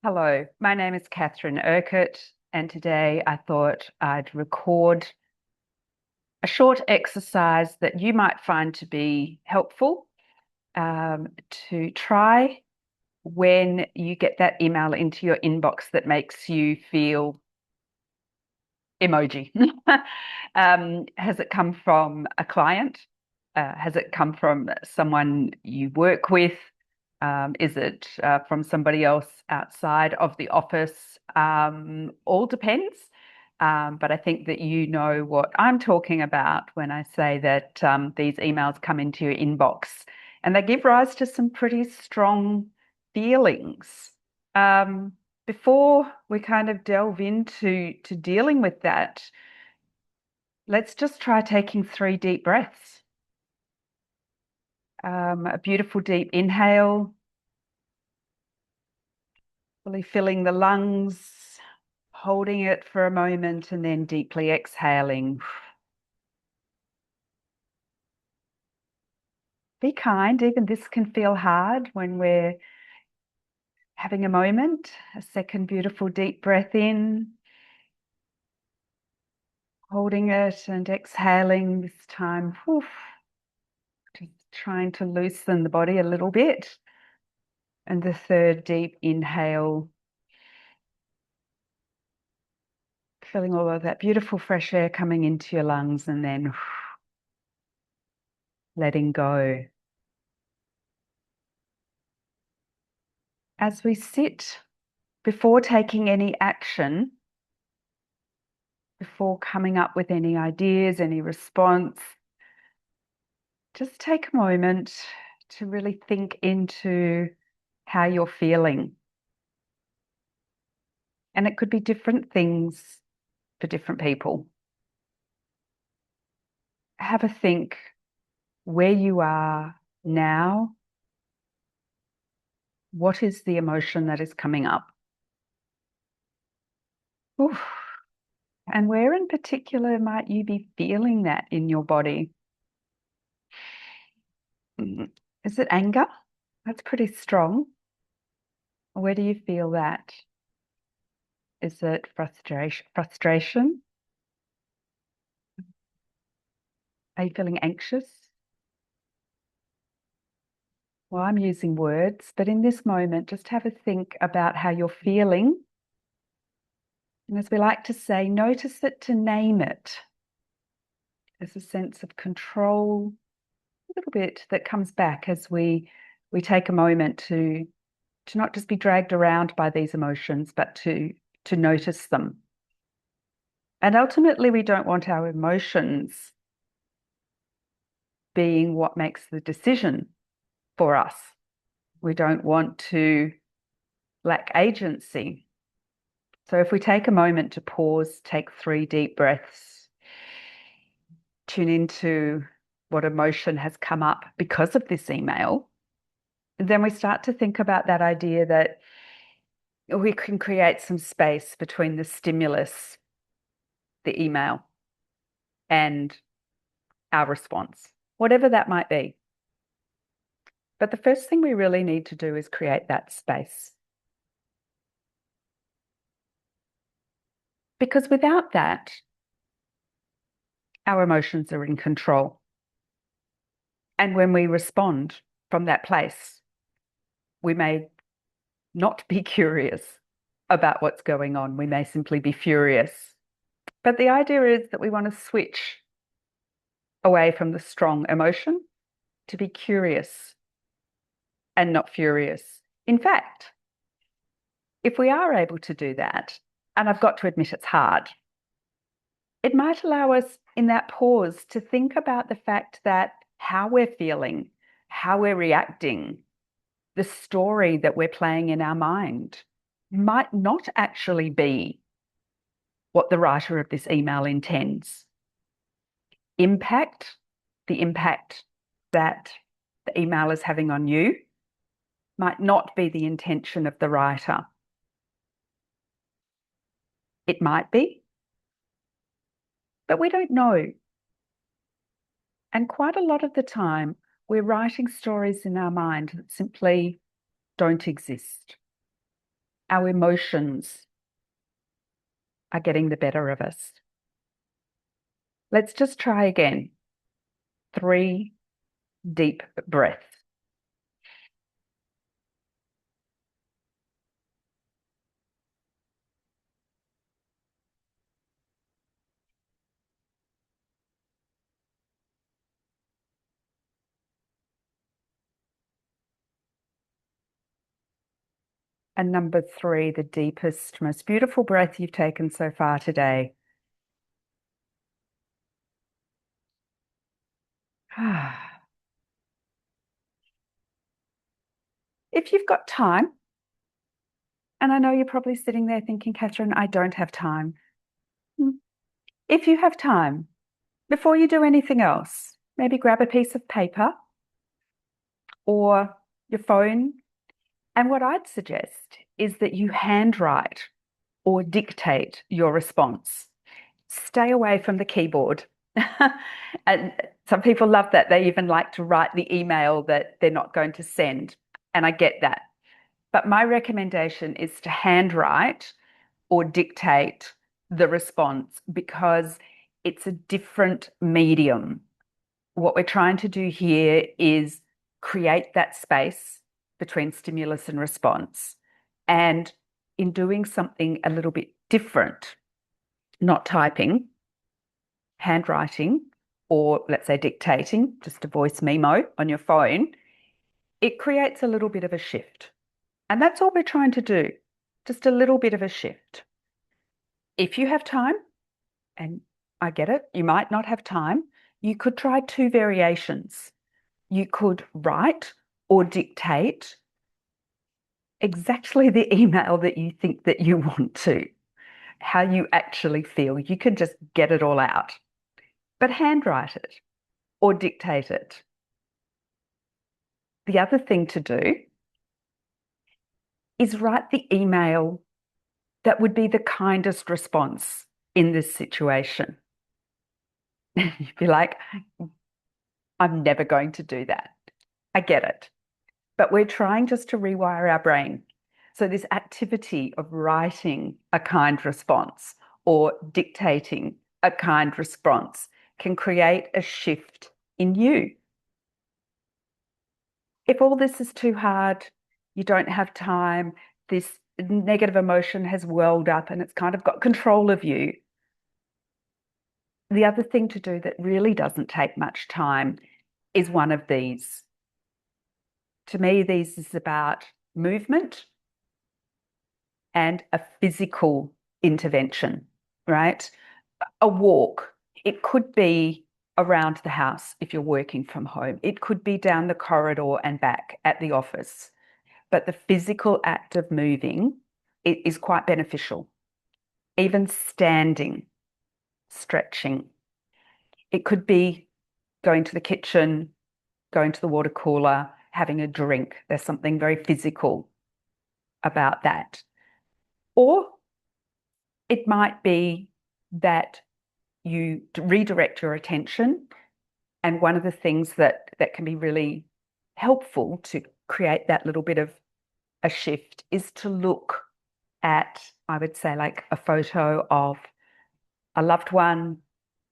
Hello, my name is Catherine Urquhart, and today I thought I'd record a short exercise that you might find to be helpful to try when you get that email into your inbox that makes you feel emoji. Has it come from a client? Has it come from someone you work with? Is it from somebody else outside of the office? All depends. But I think that you know what I'm talking about when I say that these emails come into your inbox and they give rise to some pretty strong feelings. Um, Before we kind of delve into dealing with that, let's just try taking 3 deep breaths. A beautiful deep inhale, fully filling the lungs, holding it for a moment, and then deeply exhaling. Be kind, even this can feel hard when we're having a moment. A second beautiful deep breath in, holding it and exhaling this time. Whew, just trying to loosen the body a little bit. And the third deep inhale, feeling all of that beautiful fresh air coming into your lungs and then letting go. As we sit, before taking any action, before coming up with any ideas, any response, just take a moment to really think into how you're feeling. And it could be different things for different people. Have a think where you are now. What is the emotion that is coming up? Oof. And where in particular might you be feeling that in your body? Is it anger? That's pretty strong. Where do you feel that? Is it frustration? Are you feeling anxious? Well, I'm using words, but in this moment, just have a think about how you're feeling. And as we like to say, notice it to name it. There's a sense of control, a little bit that comes back as we take a moment to not just be dragged around by these emotions, but to notice them. And ultimately, we don't want our emotions being what makes the decision for us. We don't want to lack agency. So if we take a moment to pause, take 3 deep breaths, tune into what emotion has come up because of this email, then we start to think about that idea that we can create some space between the stimulus, the email, and our response, whatever that might be. But the first thing we really need to do is create that space. Because without that, our emotions are in control. And when we respond from that place, we may not be curious about what's going on. We may simply be furious. But the idea is that we want to switch away from the strong emotion to be curious and not furious. In fact, if we are able to do that, and I've got to admit it's hard, it might allow us in that pause to think about the fact that how we're feeling, how we're reacting, the story that we're playing in our mind might not actually be what the writer of this email intends. Impact, the impact that the email is having on you, might not be the intention of the writer. It might be, but we don't know. And quite a lot of the time, we're writing stories in our mind that simply don't exist. our emotions are getting the better of us. Let's just try again. 3 deep breaths. And number 3, the deepest, most beautiful breath you've taken so far today. If you've got time, and I know you're probably sitting there thinking, Catherine, I don't have time. If you have time, before you do anything else, maybe grab a piece of paper or your phone. And what I'd suggest is that you handwrite or dictate your response. Stay away from the keyboard. And some people love that. They even like to write the email that they're not going to send. And I get that. But my recommendation is to handwrite or dictate the response because it's a different medium. What we're trying to do here is create that space between stimulus and response. And in doing something a little bit different, not typing, handwriting, or let's say dictating, just a voice memo on your phone, it creates a little bit of a shift. And that's all we're trying to do, just a little bit of a shift. If you have time, and I get it, you might not have time, you could try 2 variations. You could write or dictate exactly the email that you think that you want to, how you actually feel. You can just get it all out, but handwrite it or dictate it. The other thing to do is write the email that would be the kindest response in this situation. You'd be like, I'm never going to do that. I get it. But we're trying just to rewire our brain. So this activity of writing a kind response or dictating a kind response can create a shift in you. If all this is too hard, you don't have time, this negative emotion has welled up and it's kind of got control of you. The other thing to do that really doesn't take much time is one of these. To me, these is about movement and a physical intervention, right? A walk. It could be around the house if you're working from home. It could be down the corridor and back at the office. But the physical act of moving is quite beneficial. Even standing, stretching. It could be going to the kitchen, going to the water cooler, having a drink. There's something very physical about that. Or it might be that you redirect your attention. And one of the things that can be really helpful to create that little bit of a shift is to look at, I would say, like a photo of a loved one,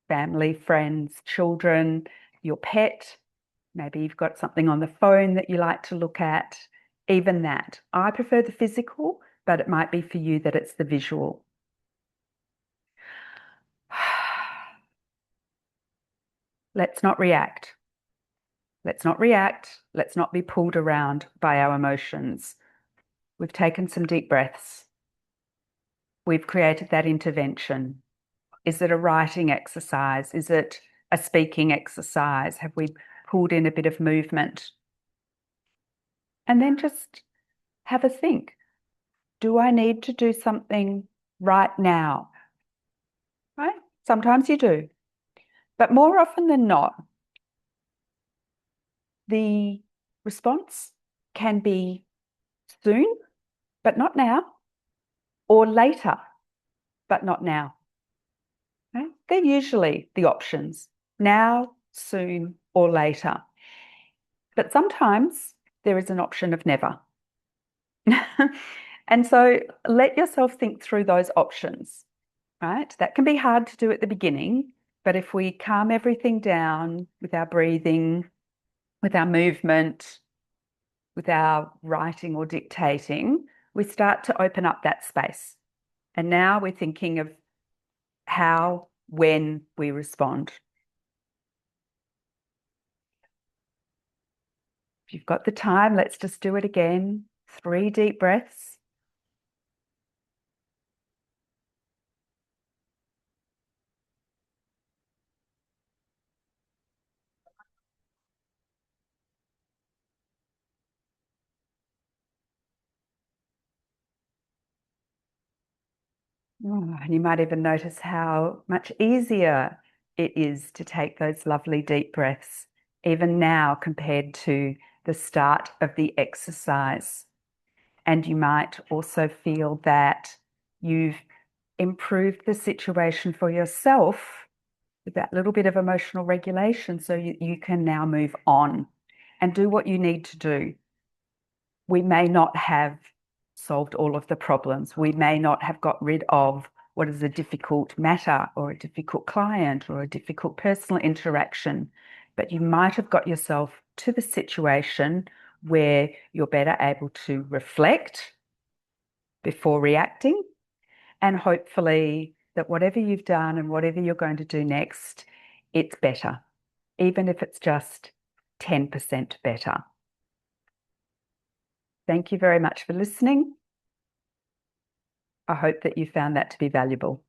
family, friends, children, your pet. Maybe you've got something on the phone that you like to look at, even that. I prefer the physical, but it might be for you that it's the visual. Let's not react. Let's not react. Let's not be pulled around by our emotions. We've taken some deep breaths. We've created that intervention. Is it a writing exercise? Is it a speaking exercise? Have we pulled in a bit of movement? And then just have a think. Do I need to do something right now? Right? Sometimes you do. But more often than not, the response can be soon, but not now, or later, but not now. Okay? They're usually the options, now, soon, or later. But sometimes there is an option of never. And so let yourself think through those options, right? That can be hard to do at the beginning, but if we calm everything down with our breathing, with our movement, with our writing or dictating, we start to open up that space. And now we're thinking of how, when we respond. If you've got the time, let's just do it again. 3 deep breaths. And you might even notice how much easier it is to take those lovely deep breaths, even now compared to the start of the exercise. And you might also feel that you've improved the situation for yourself with that little bit of emotional regulation, so you can now move on and do what you need to do. We may not have solved all of the problems. We may not have got rid of what is a difficult matter or a difficult client or a difficult personal interaction, but you might have got yourself to the situation where you're better able to reflect before reacting, and hopefully that whatever you've done and whatever you're going to do next, it's better, even if it's just 10% better. Thank you very much for listening. I hope that you found that to be valuable.